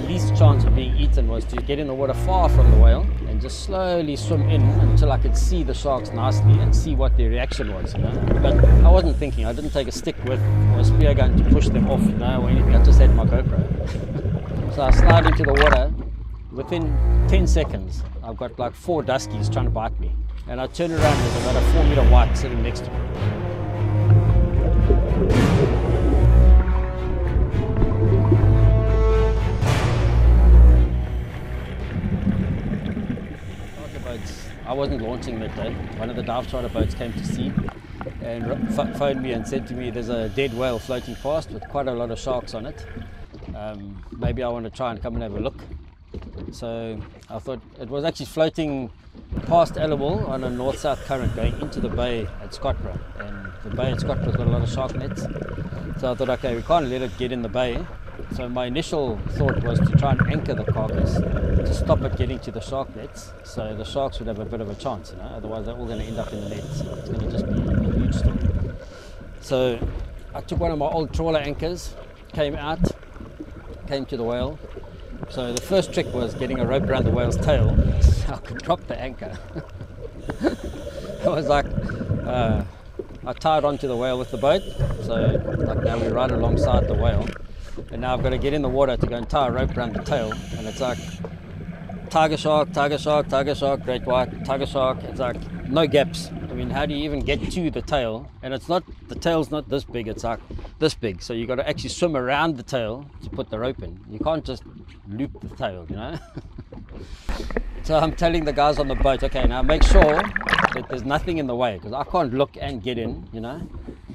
the least chance of being eaten was to get in the water far from the whale and just slowly swim in until I could see the sharks nicely and see what their reaction was, you know. But I wasn't thinking, I didn't take a stick with or a spear gun to push them off, you know, or anything. I just had my GoPro. So I slide into the water. Within 10 seconds, I've got like 4 duskies trying to bite me. And I turn around, there's about a 4-meter white sitting next to me. I wasn't launching that day. One of the dive charter boats came to sea and phoned me and said to me, there's a dead whale floating past with quite a lot of sharks on it. Maybe I want to try and come and have a look. So I thought, it was actually floating past Aliwal on a north-south current going into the bay at Scottburgh. And the bay at Scottburgh's got a lot of shark nets. So I thought, okay, we can't let it get in the bay. So my initial thought was to try and anchor the carcass to stop it getting to the shark nets, so the sharks would have a bit of a chance, you know. Otherwise they're all going to end up in the nets. It's going to just be a huge storm. So I took one of my old trawler anchors, came to the whale. So the first trick was getting a rope around the whale's tail so I could drop the anchor. It was like I tied onto the whale with the boat, so like now we're right alongside the whale. And now I've got to get in the water to go and tie a rope around the tail, and it's like tiger shark, tiger shark, tiger shark, great white, tiger shark. It's like no gaps. I mean, how do you even get to the tail? And it's not, the tail's not this big, it's like this big. So you got to actually swim around the tail to put the rope in. You can't just loop the tail, you know. So I'm telling the guys on the boat, okay, now make sure that there's nothing in the way, because I can't look and get in, you know.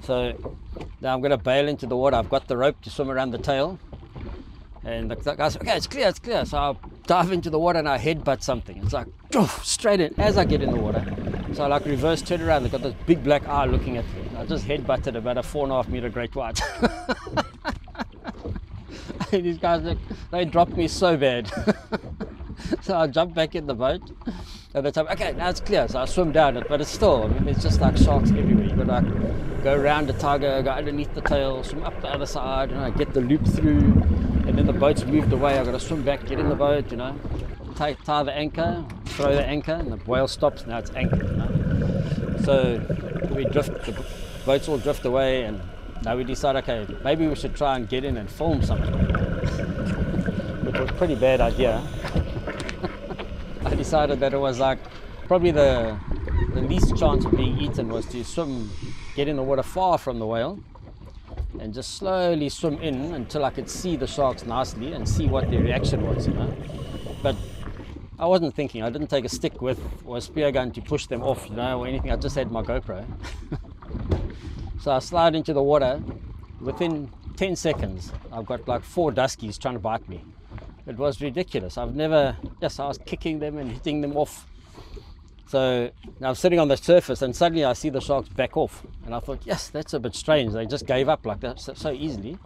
So now I'm going to bail into the water. I've got the rope to swim around the tail. And the guys, okay, it's clear, it's clear. So I'll dive into the water and I headbutt something. It's like, straight in as I get in the water. So I like reverse turn around. They've got this big black eye looking at me. I just headbutted about a 4.5 meter great white. These guys, they dropped me so bad. So I jump back in the boat. At the time, okay, now it's clear. So I swim down it, but it's still, I mean, it's just like sharks everywhere. You've got to like go around the tiger, go underneath the tail, swim up the other side, you know, get the loop through, and then the boat's moved away. I've got to swim back, get in the boat, you know, tie the anchor, throw the anchor, and the whale stops. Now it's anchored, you know. So we drift, the boats all drift away, and now we decide, okay, maybe we should try and get in and film something. Which was a pretty bad idea. I decided that it was like probably the least chance of being eaten was to get in the water far from the whale and just slowly swim in until I could see the sharks nicely and see what their reaction was, you know. But I wasn't thinking, I didn't take a stick with or a spear gun to push them off, you know, or anything. I just had my GoPro. So I slide into the water. Within 10 seconds, I've got like 4 duskies trying to bite me. It was ridiculous. I was kicking them and hitting them off. So now I'm sitting on the surface and suddenly I see the sharks back off. And I thought, yes, that's a bit strange. They just gave up like that so easily.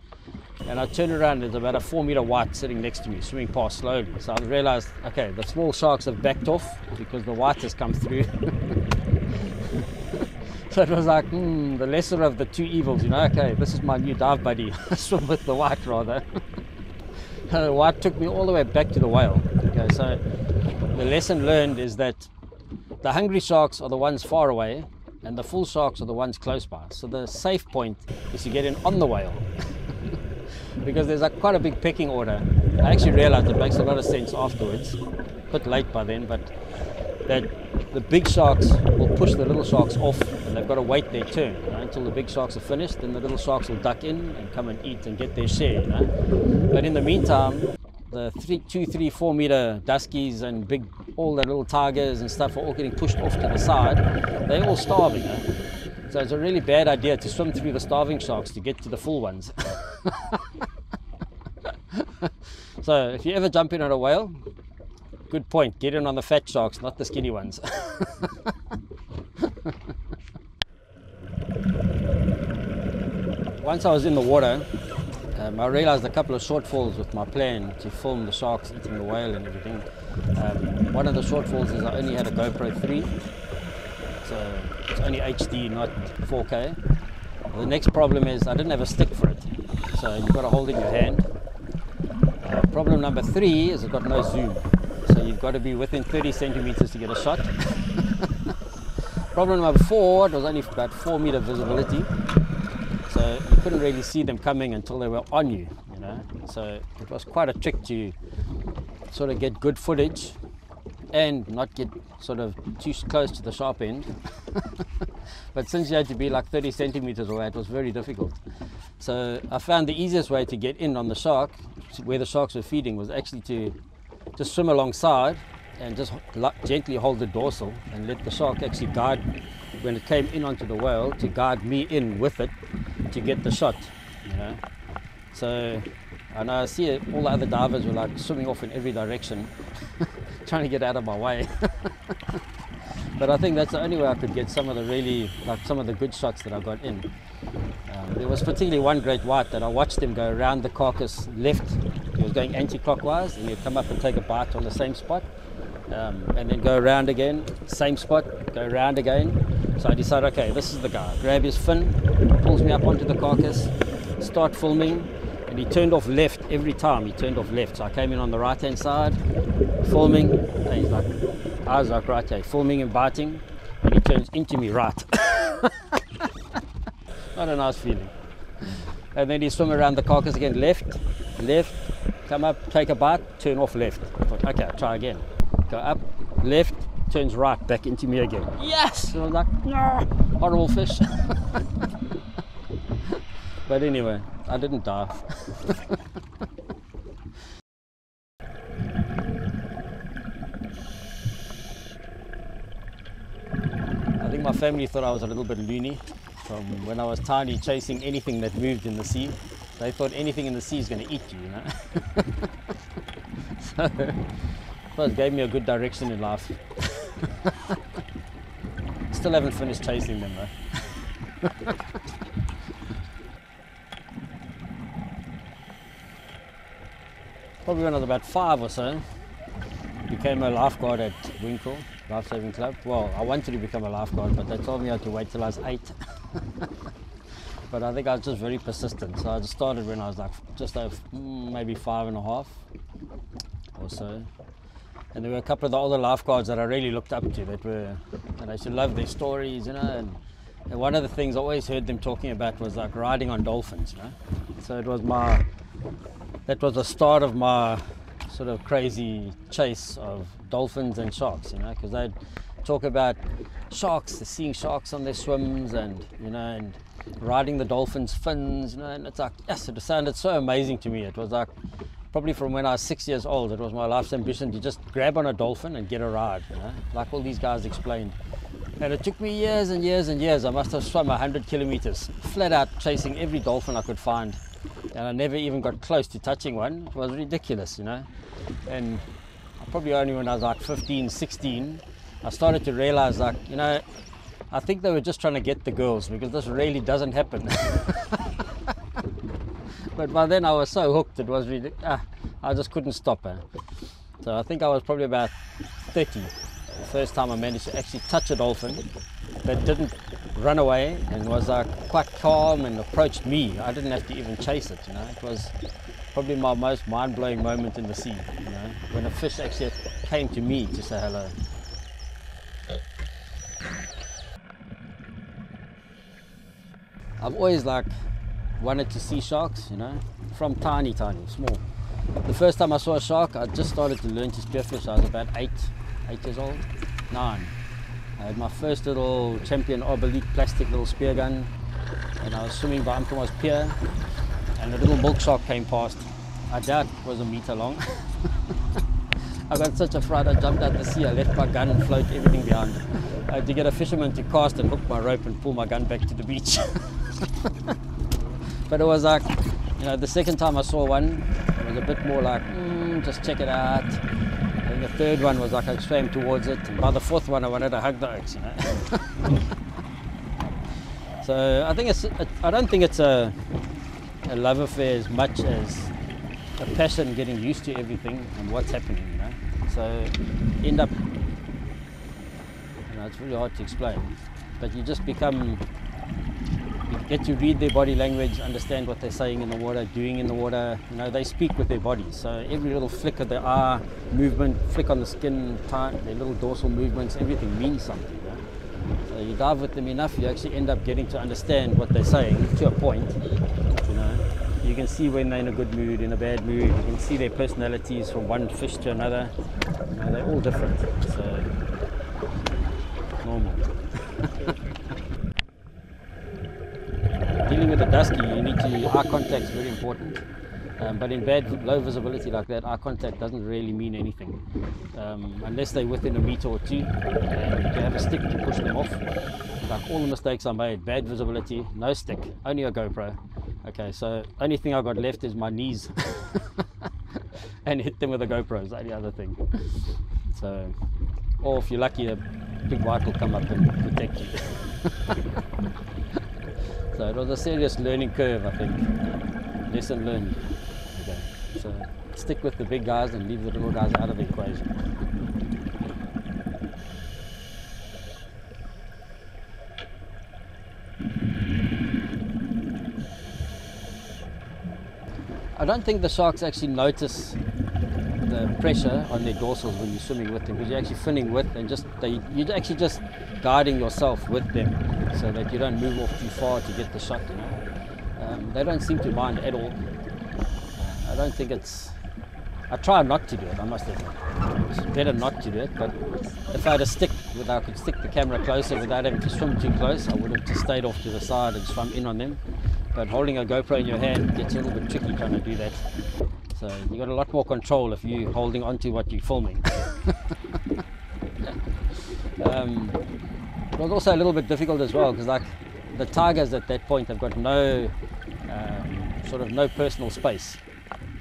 And I turn around, there's about a 4-meter white sitting next to me, swimming past slowly. So I realized, okay, the small sharks have backed off because the white has come through. So it was like, the lesser of the two evils, you know. Okay, this is my new dive buddy. I swim with the white rather. The white took me all the way back to the whale. Okay, so the lesson learned is that the hungry sharks are the ones far away and the full sharks are the ones close by. So the safe point is to get in on the whale. Because there's like quite a big pecking order. I actually realized it makes a lot of sense afterwards. A bit late by then, but that the big sharks will push the little sharks off and they've got to wait their turn, you know, until the big sharks are finished. Then the little sharks will duck in and come and eat and get their share, you know. But in the meantime, the 2, 3, 4 meter duskies and all the little tigers and stuff are all getting pushed off to the side. They're all starving, you know? So it's a really bad idea to swim through the starving sharks to get to the full ones. So if you ever jump in on a whale, good point, get in on the fat sharks, not the skinny ones. Once I was in the water, I realized a couple of shortfalls with my plan to film the sharks eating the whale and everything. One of the shortfalls is I only had a GoPro 3, so it's only HD, not 4K. The next problem is I didn't have a stick for it, so you've got to hold it in your hand. Problem number 3 is it's got no zoom. So you've got to be within 30 centimeters to get a shot. Problem number 4, it was only about 4 meter visibility. So you couldn't really see them coming until they were on you, you know. So it was quite a trick to sort of get good footage and not get sort of too close to the sharp end. But since you had to be like 30 centimeters away, it was very difficult. So I found the easiest way to get in on the shark, where the sharks were feeding, was actually to just swim alongside and just gently hold the dorsal and let the shark actually guide, when it came in onto the whale, to guide me in with it to get the shot, you know. So and I see all the other divers were like swimming off in every direction trying to get out of my way. But I think that's the only way I could get some of the really, like some of the good shots that I got in. There was particularly one great white that I watched him go around the carcass left. He was going anti-clockwise, and he'd come up and take a bite on the same spot, and then go around again, same spot, go around again. So I decided, okay, this is the guy. Grab his fin, pulls me up onto the carcass, start filming, and he turned off left every time. He turned off left. So I came in on the right-hand side, filming, and he's like, I was like, right, okay, filming and biting, and he turns into me right. Not a nice feeling. And then he swim around the carcass again, left, come up, take a bite, turn off left. I thought, okay, I'll try again. Go up, left, turns right, back into me again. Yes! And I was like, no, horrible fish. But anyway, I didn't dive. I think my family thought I was a little bit loony from when I was tiny, chasing anything that moved in the sea. They thought anything in the sea is going to eat you, you know. So it gave me a good direction in life. Still haven't finished chasing them though. Probably when I was about 5 or so, became a lifeguard at Winkle Life Saving Club. Well, I wanted to become a lifeguard, but they told me I had to wait till I was 8. But I think I was just very persistent, so I just started when I was like just over maybe 5.5 or so. And there were a couple of the older lifeguards that I really looked up to, that I used to love their stories, you know. And one of the things I always heard them talking about was like riding on dolphins, you know. So that was the start of my sort of crazy chase of dolphins and sharks, you know, because they'd talk about sharks, seeing sharks on their swims, and you know, and riding the dolphins' fins, you know. And it's like, yes, it sounded so amazing to me. It was like, probably from when I was 6 years old, it was my life's ambition to just grab on a dolphin and get a ride, you know, like all these guys explained. And it took me years and years and years. I must have swum 100 kilometers flat out chasing every dolphin I could find, and I never even got close to touching one. It was ridiculous, you know. And probably only when I was like 15, 16, I started to realize, like, you know, I think they were just trying to get the girls, because this really doesn't happen. But by then I was so hooked, it was really, I just couldn't stop. So I think I was probably about 30, the first time I managed to actually touch a dolphin that didn't run away and was like quite calm and approached me. I didn't have to even chase it, you know. It was probably my most mind-blowing moment in the sea, you know, when a fish actually came to me to say hello. I've always like wanted to see sharks, you know, from tiny, small. The first time I saw a shark, I just started to learn to spearfish. I was about 8 years old, 9. I had my first little Champion Arbor plastic little spear gun, and I was swimming by Amtoma's pier, and a little milk shark came past. I doubt it was a meter long. I got such a fright, I jumped out the sea, I left my gun and floated everything behind. I had to get a fisherman to cast and hook my rope and pull my gun back to the beach. But it was like, you know, the second time I saw one, it was a bit more like, just check it out. And the third one was like I swam towards it, and by the fourth one I wanted to hug the oaks, you know. So I think I don't think it's a love affair as much as a passion, getting used to everything and what's happening, you know. So end up, you know, it's really hard to explain, but you just become get to read their body language, understand what they're saying in the water, doing in the water. You know, they speak with their bodies. So every little flick of their eye movement, flick on the skin, their little dorsal movements, everything means something. You know? So you dive with them enough, you actually end up getting to understand what they're saying to a point. You know, you can see when they're in a good mood, in a bad mood. You can see their personalities from one fish to another. You know, they're all different. So normal. Dealing with a dusky, you need to, eye contact is very important. But in low visibility like that, eye contact doesn't really mean anything. Unless they're within a meter or two, and you have a stick to push them off. Like all the mistakes I made, bad visibility, no stick, only a GoPro. Okay, so only thing I got left is my knees. And hit them with a GoPro is the only other thing. So, or if you're lucky, a big white will come up and protect you. So it was a serious learning curve, I think. Lesson learned. Okay, so stick with the big guys and leave the little guys out of the equation. I don't think the sharks actually notice the pressure on their dorsals when you're swimming with them, because you're actually finning with and you're actually just guiding yourself with them so that you don't move off too far to get the shot. You know, they don't seem to mind at all. I don't think it's. I try not to do it. I must admit, it's better not to do it. But if I had a stick, I could stick the camera closer without having to swim too close, I would have just stayed off to the side and swum in on them. But holding a GoPro in your hand gets a little bit tricky trying to do that. So you got a lot more control if you're holding onto what you're filming. It was also a little bit difficult as well, because like the tigers at that point have got no no personal space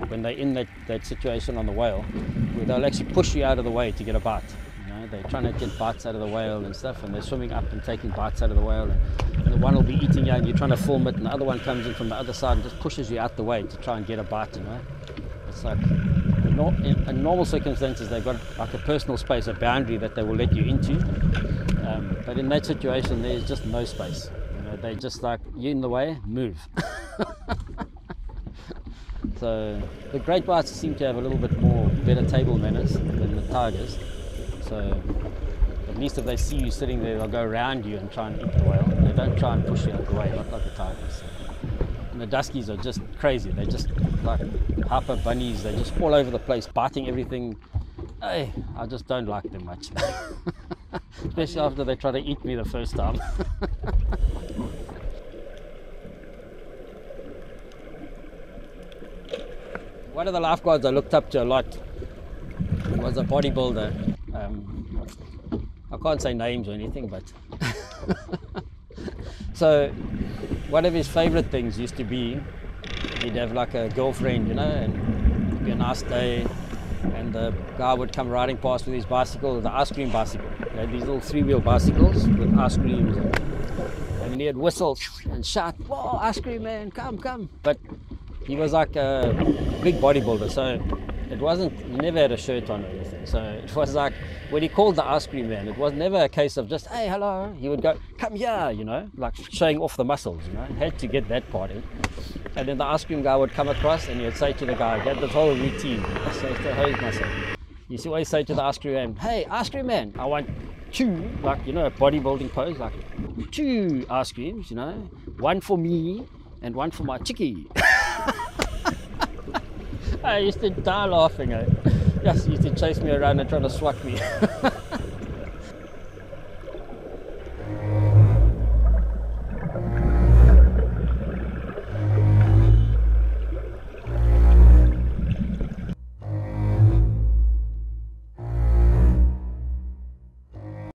when they're in that situation on the whale, where they'll actually push you out of the way to get a bite. You know, they're trying to get bites out of the whale and stuff, and they're swimming up and taking bites out of the whale, and the one will be eating you and you're trying to film it, and the other one comes in from the other side and just pushes you out the way to try and get a bite. You know, it's like in normal circumstances they've got like a personal space, a boundary that they will let you into, but in that situation there's just no space. You know, they just like, you in the way, move. So the great whites seem to have a little bit better table manners than the tigers. So at least if they see you sitting there, they'll go around you and try and eat the whale. They don't try and push you out of the way, not like the tigers. And the duskies are just crazy. They're just like hyper bunnies. They're just all over the place, biting everything. Hey, I just don't like them much. Especially after they try to eat me the first time. One of the lifeguards I looked up to a lot was a bodybuilder. I can't say names or anything, but so one of his favorite things used to be he'd have like a girlfriend, you know, and it'd be a nice day, and the guy would come riding past with his bicycle, the ice cream bicycle. He had these little 3-wheel bicycles with ice creams, and he'd whistle and shout, "Whoa, ice cream man, come, come!" But he was like a big bodybuilder, so it wasn't, he never had a shirt on or anything. So it was like, when he called the ice cream man, it was never a case of just, "Hey, hello." He would go, "Come here," you know, like showing off the muscles, you know, had to get that part in. And then the ice cream guy would come across and he'd say to the guy, he had this whole routine. So to hose myself. He used to always say to the ice cream man, "Hey, ice cream man, I want 2, like, you know, a bodybuilding pose, like 2 ice creams, you know, 1 for me and 1 for my chickie." I used to die laughing. Yes, he used to chase me around and try to swat me.